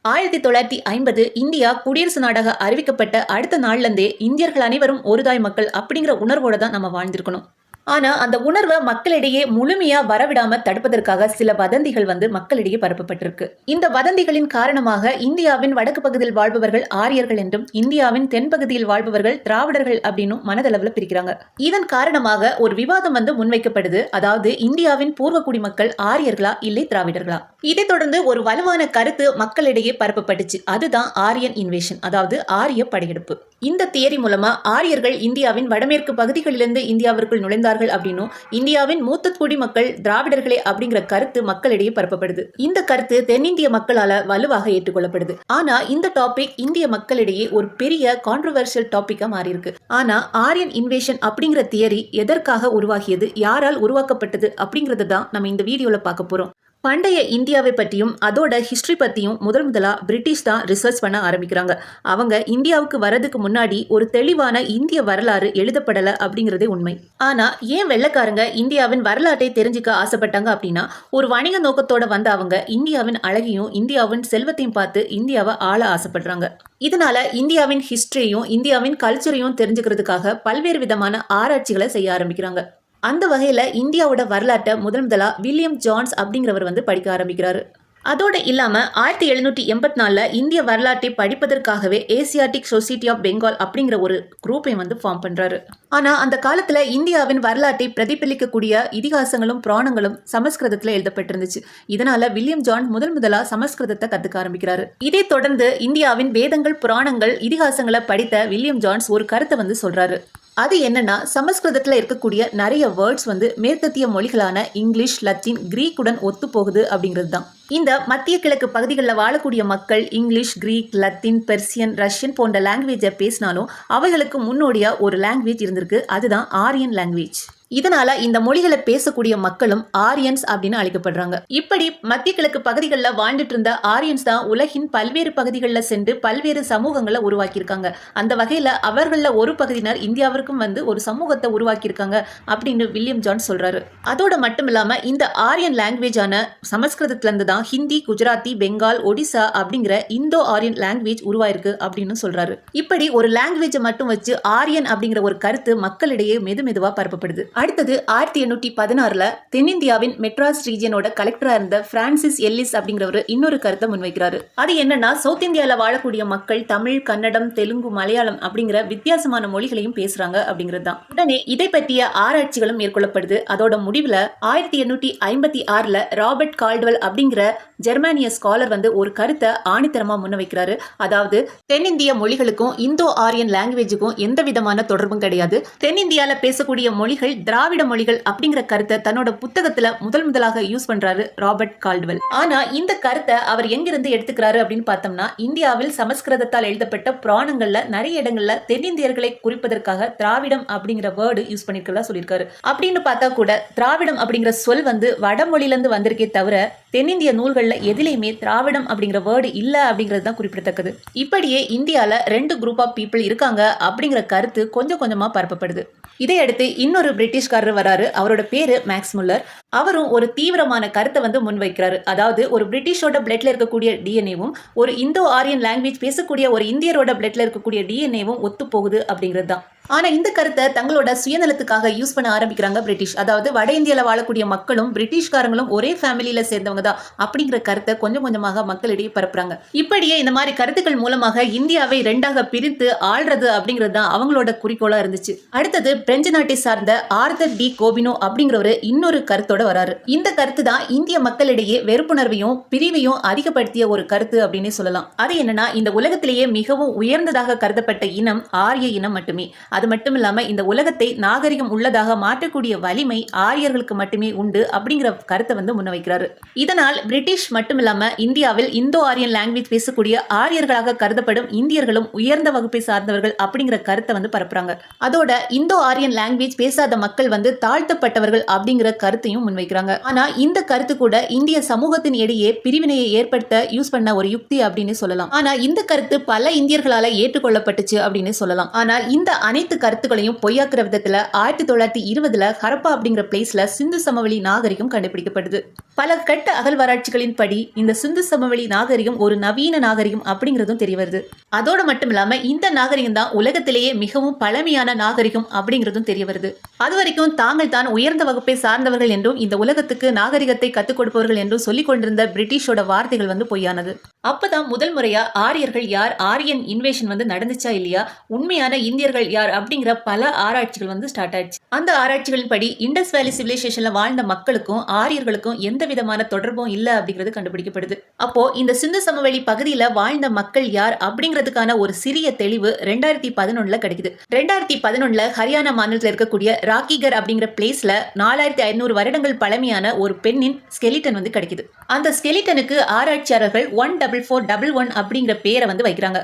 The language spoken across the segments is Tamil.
1950 இந்தியா குடியரசு நாடாக அறிவிக்கப்பட்ட அடுத்த நாள்லேருந்தே இந்தியர்கள் அனைவரும் ஒரு தாய் மக்கள் அப்படிங்கிற உணர்வோட தான் நம்ம வாழ்ந்திருக்கணும். ஆனா அந்த உணர்வை மக்களிடையே முழுமையா வரவிடாம தடுப்பதற்காக சில வதந்திகள் மக்களிடையே பரப்பப்பட்டிருக்கு. இந்த வதந்திகளின் காரணமாக இந்தியாவின் வடக்கு பகுதியில் வாழ்பவர்கள் ஆரியர்கள் என்றும் இந்தியாவின் தென்பகுதியில் வாழ்பவர்கள் திராவிடர்கள் அப்படின்னும் மனதளவுல பிரிக்கிறாங்க. இதன் காரணமாக ஒரு விவாதம் முன்வைக்கப்படுது. அதாவது இந்தியாவின் பூர்வ குடிமக்கள் ஆரியர்களா இல்லை திராவிடர்களா? இதைத் தொடர்ந்து ஒரு வலுவான கருத்து மக்களிடையே பரப்பப்பட்டுச்சு. அதுதான் ஆரியன் இன்வேஷன், அதாவது ஆரிய படையெடுப்பு. இந்த தியரி மூலமா ஆரியர்கள் இந்தியாவின் வடமேற்கு பகுதிகளிலிருந்து இந்தியாவிற்குள் நுழைந்தார்கள் அப்படின்னும் இந்தியாவின் மூத்த குடிமக்கள் திராவிடர்களே அப்படிங்கிற கருத்து மக்களிடையே பரப்பப்படுது. இந்த கருத்து தென்னிந்திய மக்களால வலுவாக ஏற்றுக்கொள்ளப்படுது. ஆனா இந்த டாபிக் இந்திய மக்களிடையே ஒரு பெரிய கான்ட்ரோவர்ஷியல் டாபிக்கா மாறி இருக்கு. ஆனா ஆரியன் இன்வேஷன் அப்படிங்கிற தியரி எதற்காக உருவாகியது, யாரால் உருவாக்கப்பட்டது அப்படிங்கறது தான் நம்ம இந்த வீடியோல பார்க்க போறோம். பண்டைய இந்தியாவை பற்றியும் அதோட ஹிஸ்டரி பற்றியும் முதலா பிரிட்டிஷ் தான் ரிசர்ச் பண்ண ஆரம்பிக்கிறாங்க. அவங்க இந்தியாவுக்கு வரதுக்கு முன்னாடி ஒரு தெளிவான இந்திய வரலாறு எழுதப்படலை அப்படிங்கிறதே உண்மை. ஆனா ஏன் வெள்ளைக்காரங்க இந்தியாவின் வரலாற்றை தெரிஞ்சுக்க ஆசைப்பட்டாங்க அப்படின்னா, ஒரு வணிக நோக்கத்தோட வந்த அவங்க இந்தியாவின் அழகையும் இந்தியாவின் செல்வத்தையும் பார்த்து இந்தியாவை ஆள ஆசைப்படுறாங்க. இதனால இந்தியாவின் ஹிஸ்டரியும் இந்தியாவின் கல்ச்சரையும் தெரிஞ்சுக்கிறதுக்காக பல்வேறு விதமான ஆராய்ச்சிகளை செய்ய ஆரம்பிக்கிறாங்க. அந்த வகையில் இந்தியாவோட வரலாற்றை முதலா வில்லியம் ஜான்ஸ் அப்படிங்கிறவர் படிக்க ஆரம்பிக்கிறாரு. அதோடு இல்லாமல் 1784 இந்திய வரலாற்றை படிப்பதற்காகவே ஏசியாட்டிக் சொசைட்டி ஆஃப் பெங்கால் அப்படிங்கிற ஒரு குரூப்பை ஃபார்ம் பண்ணுறாரு. ஆனால் அந்த காலத்தில் இந்தியாவின் வரலாற்றை பிரதிபலிக்கக்கூடிய இதிகாசங்களும் புராணங்களும் சமஸ்கிருதத்தில் எழுதப்பட்டிருந்துச்சு. இதனால் வில்லியம் ஜான் முதலா சமஸ்கிருதத்தை கற்றுக்க ஆரம்பிக்கிறாரு. இதைத் தொடர்ந்து இந்தியாவின் வேதங்கள், புராணங்கள், இதிகாசங்களை படித்த வில்லியம் ஜான்ஸ் ஒரு கருத்தை சொல்கிறாரு. அது என்னன்னா, சமஸ்கிருதத்தில் இருக்கக்கூடிய நிறைய வேர்ட்ஸ் மேற்கத்திய மொழிகளான இங்கிலீஷ், லத்தீன், கிரீக்குடன் ஒத்து போகுது அப்படிங்கிறது தான். இந்த மத்திய கிழக்கு பகுதிகளில் வாழக்கூடிய மக்கள் English, Greek, Latin, Persian, Russian போன்ற லாங்குவேஜை பேசினாலும் அவைகளுக்கு முன்னோடியா ஒரு லாங்குவேஜ் இருந்திருக்கு. அதுதான் ஆரியன் லாங்குவேஜ். இதனால இந்த மொழிகளை பேசக்கூடிய மக்களும் ஆரியன்ஸ் அப்படின்னு அழைக்கப்படுறாங்க. இப்படி மத்திய கிழக்கு பகுதிகளில் வாழ்ந்துட்டு இருந்த ஆரியன்ஸ் தான் உலகின் பல்வேறு பகுதிகளில் சென்று பல்வேறு சமூகங்களை உருவாக்கியிருக்காங்க. அந்த வகையில் அவர்களில் ஒரு பகுதியினர் இந்தியாவிற்கும் ஒரு சமூகத்தை உருவாக்கியிருக்காங்க அப்படின்னு வில்லியம் ஜான் சொல்றாரு. அதோட மட்டும் இல்லாம இந்த ஆரியன் லாங்குவேஜான சமஸ்கிருதத்திலிருந்து தான் ஹிந்தி, குஜராத்தி, பெங்கால், ஒடிசா அப்படிங்கிற இந்தோ ஆரியன் லாங்குவேஜ் உருவாயிருக்கு அப்படின்னு சொல்றாரு. இப்படி ஒரு லாங்குவேஜை மட்டும் வச்சு ஆரியன் அப்படிங்கிற ஒரு கருத்து மக்களிடையே மெதுவா பரப்பப்படுது. அடுத்தது 1816 தென்னிந்தியாவின் மெட்ராஸ் ரீஜியனோட கலெக்டரா இருந்த பிரான்சிஸ் எல்லிஸ் அப்படிங்கிறவர் இன்னொரு கருத்தை முன்வைக்கிறாரு. அது என்னன்னா, சவுத் இந்தியாவில் வாழக்கூடிய மக்கள் தமிழ், கன்னடம், தெலுங்கு, மலையாளம் அப்படிங்கிற வித்தியாசமான மொழிகளையும் பேசுறாங்க அப்படிங்கிறது தான். உடனே இதை பற்றிய ஆராய்ச்சிகளும் மேற்கொள்ளப்படுது. அதோட முடிவில் 1856 ராபர்ட் கால்டுவெல் அப்படிங்கிற ஜெர்மானிய ஸ்காலர் ஒரு கருத்தை ஆணித்தரமா முன்வைக்கிறாரு. அதாவது தென்னிந்திய மொழிகளுக்கும் இந்தோ ஆரியன் லாங்குவேஜுக்கும் எந்த விதமான தொடர்பும் கிடையாது. தென்னிந்தியால பேசக்கூடிய மொழிகள் திராவிட மொழிகள் அப்படிங்கிற கருத்தை தன்னோட புத்தகத்துல முதலாக யூஸ் பண்றாரு ராபர்ட் கால்டுவெல். ஆனா இந்த கருத்தை அவர் எங்கிருந்து எடுத்துக்கிறாரு அப்படின்னு பார்த்தோம்னா, இந்தியாவில் சமஸ்கிருதத்தால் எழுதப்பட்ட புராணங்கள்ல நிறைய இடங்கள்ல தென்னிந்தியர்களை குறிப்பதற்காக திராவிடம் அப்படிங்கிற வேர்டு யூஸ் பண்ணிருக்கிறதா சொல்லியிருக்காரு. அப்படின்னு பார்த்தா கூட திராவிடம் அப்படிங்கிற சொல் வடமொழியில இருந்து வந்திருக்கே தவிர தென்னிந்திய நூல்கள்ல எதிலையுமே திராவிடம் அப்படிங்கிற வேர்டு இல்ல அப்படிங்கிறது தான் குறிப்பிடத்தக்கது. இப்படியே இந்தியால 2 குரூப் ஆஃப் பீப்புள் இருக்காங்க அப்படிங்கிற கருத்து கொஞ்சமா பரப்பப்படுது. இதையடுத்து இன்னொரு பிரிட்டிஷ்காரர் வராரு. அவரோட பேரு மேக்ஸ் முல்லர். அவரும் ஒரு தீவிரமான கருத்தை முன்வைக்கிறாரு. அதாவது ஒரு பிரிட்டிஷோட பிளட்ல இருக்கக்கூடிய டிஎன்ஏவும் ஒரு இந்தோ ஆரியன் லாங்குவேஜ் பேசக்கூடிய ஒரு இந்தியரோட பிளட்ல இருக்கக்கூடிய டிஎன்ஏவும் ஒத்து போகுது அப்படிங்கிறது தான். ஆனா இந்த கருத்தை தங்களோட சுயநலத்துக்காக யூஸ் பண்ண ஆரம்பிக்கிறாங்க பிரிட்டிஷ். அதாவது வட இந்தியாவில் வாழக்கூடிய மக்களும் பிரிட்டிஷ்காரங்களும் ஒரே ஃபேமிலியில சேர்ந்தவங்க தான் அப்படிங்கிற கருத்தை கொஞ்சமாக மக்களிடையே பரப்புறாங்க. இப்படியே இந்த மாதிரி கருத்துக்கள் மூலமாக இந்தியாவை 2ஆக பிரித்து ஆள்றது அப்படிங்கிறது தான் அவங்களோட குறிக்கோளா இருந்துச்சு. அடுத்தது பிரெஞ்சு நாட்டை சார்ந்த ஆர்தர் டி கோபினோ அப்படிங்கிறவரு இன்னொரு கருத்தோட வராரு. இந்த கருத்து தான் இந்திய மக்களிடையே வெறுப்புணர்வையும் பிரிவையும் அதிகப்படுத்திய ஒரு கருத்து அப்படின்னு சொல்லலாம். அது என்னன்னா, இந்த உலகத்திலேயே மிகவும் உயர்ந்ததாக கருதப்பட்ட இனம் ஆரிய இனம் மட்டுமே. அது மட்டும் இல்லாம இந்த உலகத்தை நாகரிகம் உள்ளதாக மாற்றக்கூடிய வலிமை ஆரியர்களுக்கு மட்டுமே உண்டு அப்படிங்கிற கருத்தை முன்வைக்கிறாரு. இதனால் பிரிட்டிஷ் மட்டும் இல்லாம இந்தியாவில் இந்தோ ஆரியன் லாங்குவேஜ் பேசக்கூடிய ஆரியர்களாக கருதப்படும் இந்தியர்களும் உயர்ந்த வகுப்பை சார்ந்தவர்கள் அப்படிங்கிற கருத்தை பரப்புறாங்க. அதோட இந்தோ ஆரியன் லாங்குவேஜ் பேசாத மக்கள் தாழ்த்தப்பட்டவர்கள் அப்படிங்கிற கருத்தையும் முன்வைக்கிறாங்க. ஆனா இந்த கருத்து கூட இந்திய சமூகத்தின் இடையே பிரிவினையை ஏற்படுத்த யூஸ் பண்ண ஒரு யுக்தி அப்படின்னு சொல்லலாம். ஆனா இந்த கருத்து பல இந்தியர்களால ஏற்றுக்கொள்ளப்பட்டுச்சு அப்படின்னு சொல்லலாம். ஆனா இந்த அனைத்து அனைத்து கருத்துக்களையும் பொய்யாக்குற விதத்துல 1920 ஹரப்பா அப்படிங்கிற பிளேஸ்ல சிந்து சமவெளி நாகரிகம் கண்டுபிடிக்கப்படுது. பல கட்ட அகழ்வாராய்ச்சிகளின் படி இந்த சிந்து சமவெளி நாகரிகம் ஒரு நவீன நாகரிகம் அப்படிங்கிறதும் தெரிய வருது. அதோடு மட்டும் இல்லாம இந்த நாகரிகம் தான் உலகத்திலேயே மிகவும் பழமையான நாகரிகம் அப்படிங்கிறதும் தெரிய வருது. அது வரைக்கும் தாங்கள் தான் உயர்ந்த வகுப்பை சார்ந்தவர்கள் என்றும் இந்த உலகத்துக்கு நாகரிகத்தை கத்துக் கொடுப்பவர்கள் என்றும் சொல்லிக் கொண்டிருந்த பிரிட்டிஷோட வார்த்தைகள் பொய்யானது. அப்பதான் முதல் முறையா ஆரியர்கள் யார், ஆரியன் இன்வேஷன் நடந்துச்சா இல்லையா, உண்மையான இந்தியர்கள் யார் அப்படிங்கிற பல ஆராய்ச்சிகள் ஸ்டார்ட் ஆயிடுச்சு. அந்த ஆராய்ச்சிகளின் படி இண்டஸ் வேலி சிவிலைசேஷன்ல வாழ்ந்த மக்களுக்கும் ஆரியர்களுக்கும் எந்த விதமான தொடர்பும் இல்ல அப்படிங்கிறது கண்டுபிடிக்கப்படுது. அப்போ இந்த சிந்து சமவெளி பகுதியில வாழ்ந்த மக்கள் யார் அப்படிங்கிறதுக்கான ஒரு சிறிய தெளிவு 2011 கிடைக்குது. 2011 ஹரியானா மாநிலத்தில் இருக்கக்கூடிய ராக்கிகர் அப்படிங்கிற பிளேஸ்ல 4500 வருடங்கள் பழமையான ஒரு பெண்ணின் ஸ்கெலிட்டன் கிடைக்குது. அந்த ஸ்கெலிட்டனுக்கு ஆராய்ச்சியாளர்கள் 14411 அப்படிங்கிற பேரை வைக்கிறாங்க.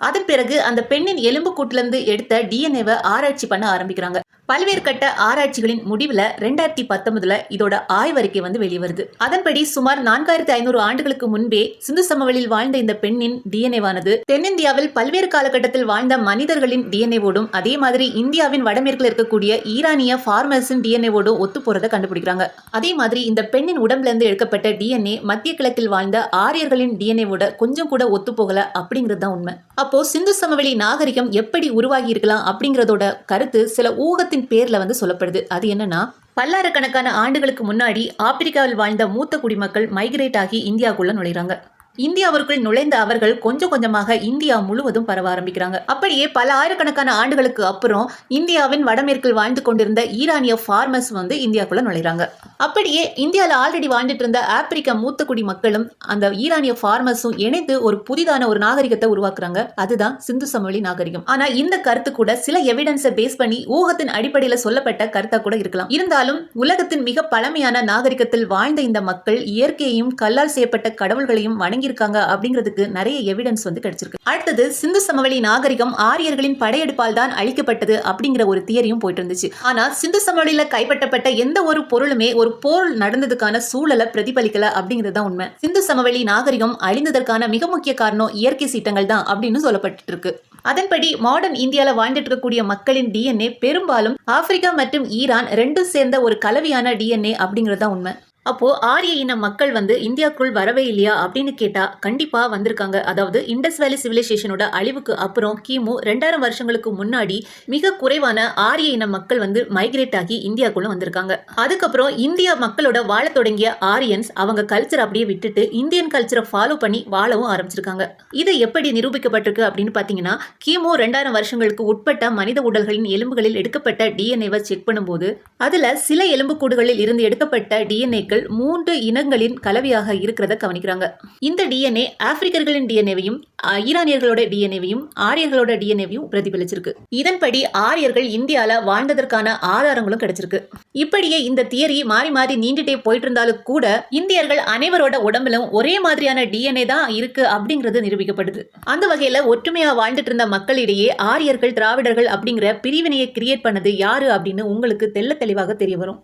அதன் பிறகு அந்த பெண்ணின் எலும்பு கூட்டிலிருந்து எடுத்த டிஎன்ஏவை ஆராய்ச்சி பண்ண ஆரம்பிக்கிறாங்க. பல்வேறு கட்ட ஆராய்ச்சிகளின் முடிவுல 2019 இதோட ஆய்வறிக்கை வெளிவருது. அதன்படி சுமார் 4500 ஆண்டுகளுக்கு முன்பே சிந்து சமவெளியில் வாழ்ந்த இந்த பெண்ணின் டிஎன்ஏவானது தென்னிந்தியாவில் பல்வேறு காலகட்டத்தில் வாழ்ந்த மனிதர்களின் டிஎன்ஏவோடும் அதே மாதிரி இந்தியாவின் வடமேற்கில் இருக்கக்கூடிய ஈரானிய ஃபார்மர்ஸின் டிஎன்ஏவோடும் ஒத்து போறதை கண்டுபிடிக்கிறாங்க. அதே மாதிரி இந்த பெண்ணின் உடம்புல இருந்து எடுக்கப்பட்ட டிஎன்ஏ மத்திய கிழக்கில் வாழ்ந்த ஆரியர்களின் டிஎன்ஏவோட கொஞ்சம் கூட ஒத்து போகல அப்படிங்கிறது தான் உண்மை. அப்போ சிந்து சமவெளி நாகரிகம் எப்படி உருவாகி இருக்கலாம் அப்படிங்கறதோட கருத்து சில ஊகத்தின் பேர்ல சொல்லப்படுது. அது என்னன்னா, பல்லாயிரக்கணக்கான ஆண்டுகளுக்கு முன்னாடி ஆப்பிரிக்காவில் வாழ்ந்த மூத்த குடிமக்கள் மைக்ரேட் ஆகி இந்தியாவுக்குள்ள நுழைறாங்க. இந்தியாவிற்குள் நுழைந்த அவர்கள் கொஞ்சம் கொஞ்சமாக இந்தியா முழுவதும் பரவ ஆரம்பிக்கிறாங்க. அப்படியே பல ஆயிரக்கணக்கான ஆண்டுகளுக்கு அப்புறம் இந்தியாவின் வடமேற்கில் வாழ்ந்து கொண்டிருந்த ஈரானிய ஃபார்மர்ஸ் இந்தியாக்குள்ள நுழைறாங்க. அப்படியே இந்தியாவில் ஆல்ரெடி வாழ்ந்துட்டு இருந்த ஆப்பிரிக்க மூத்த குடி மக்களும் அந்த ஈரானிய ஃபார்மர்ஸும் இணைந்து ஒரு புதிதான ஒரு நாகரிகத்தை உருவாக்குறாங்க. அதுதான் சிந்து சமவெளி நாகரிகம். ஆனா இந்த கருத்து கூட சில எவிடன்ஸை பேஸ் பண்ணி ஊகத்தின் அடிப்படையில் சொல்லப்பட்ட கருத்தா கூட இருக்கலாம். இருந்தாலும் உலகத்தின் மிக பழமையான நாகரிகத்தில் வாழ்ந்த இந்த மக்கள் இயற்கையையும் கல்லால் செய்யப்பட்ட கடவுள்களையும் வணங்கி இருக்காங்க அப்படிங்கிறதுக்கு நிறைய எவிடன்ஸ் கிடைச்சிருக்கு. அடுத்தது சிந்து சமவெளி நாகரிகம் ஆரியர்களின் படையெடுப்பால் தான் அழிக்கப்பட்டது அப்படிங்கிற ஒரு தியரியும் போயிட்டு இருந்துச்சு. ஆனா சிந்து சமவெளியில கைப்பற்றப்பட்ட எந்த ஒரு பொருளுமே ஒரு போர் நடந்ததுக்கான சூழலை பிரதிபலிக்கல அப்படிங்கிறது தான் உண்மை. சிந்து சமவெளி நாகரிகம் அழிந்ததற்கான மிக முக்கிய காரணம் இயற்கை சீற்றங்கள் தான் அப்படின்னு சொல்லப்பட்டு இருக்கு. அதன்படி மாடர்ன் இந்தியாவில் வாழ்ந்துட்டு இருக்கக்கூடிய மக்களின் டிஎன்ஏ பெரும்பாலும் ஆப்பிரிக்கா மற்றும் ஈரான் ரெண்டும் சேர்ந்த ஒரு கலவையான டிஎன்ஏ அப்படிங்கிறது தான் உண்மை. அப்போ ஆரிய இன மக்கள் இந்தியாவுக்குள் வரவே இல்லையா அப்படின்னு கேட்டா கண்டிப்பா வந்திருக்காங்க. அதாவது இண்டஸ் வேலி சிவிலைசேஷனோட அழிவுக்கு அப்புறம் கிமு 2000 வருஷங்களுக்கு முன்னாடி மிக குறைவான ஆரிய இன மக்கள் மைக்ரேட் ஆகி இந்தியாவுக்குள்ள வந்திருக்காங்க. அதுக்கப்புறம் இந்தியா மக்களோட வாழ தொடங்கிய ஆரியன்ஸ் அவங்க கல்ச்சர் அப்படியே விட்டுட்டு இந்தியன் கல்ச்சரை ஃபாலோ பண்ணி வாழவும் ஆரம்பிச்சிருக்காங்க. இது எப்படி நிரூபிக்கப்பட்டிருக்கு அப்படின்னு பாத்தீங்கன்னா, கிமு 2000 வருஷங்களுக்கு உட்பட்ட மனித உடல்களின் எலும்புகளில் எடுக்கப்பட்ட டிஎன்ஏவை செக் பண்ணும்போது அதுல சில எலும்புக்கூடுகளில் இருந்து எடுக்கப்பட்ட டிஎன்ஏக்கள் 3 இனங்களின் கலவையாக இருக்கிறத கவனிக்கிறாங்க. இந்த டிஎன்ஏ ஆப்பிரிக்கர்களின் டிஎன்ஏவையும் ஈரானியர்களோட டிஎன்ஏவையும் ஆரியர்களோட டிஎன்ஏவையும் பிரதிபலிச்சிருக்கு. இதன்படி ஆரியர்கள் இந்தியால வாழ்ந்ததற்கான ஆதாரங்களும் கிடைச்சிருக்கு. இப்படியே இந்த தியரி மாறி மாறி நீண்டுட்டே போயிட்டு இருந்தாலும் கூட இந்தியர்கள் அனைவரோட உடம்பிலும் ஒரே மாதிரியான டிஎன்ஏ தான் இருக்கு அப்படிங்கிறது நிரூபிக்கப்படுது. அந்த வகையில ஒற்றுமையா வாழ்ந்துட்டு இருந்த மக்களிடையே ஆரியர்கள் திராவிடர்கள் அப்படிங்கிற பிரிவினையை கிரியேட் பண்ணது யாரு அப்படின்னு உங்களுக்கு தெள்ள தெளிவாக தெரிய வரும்.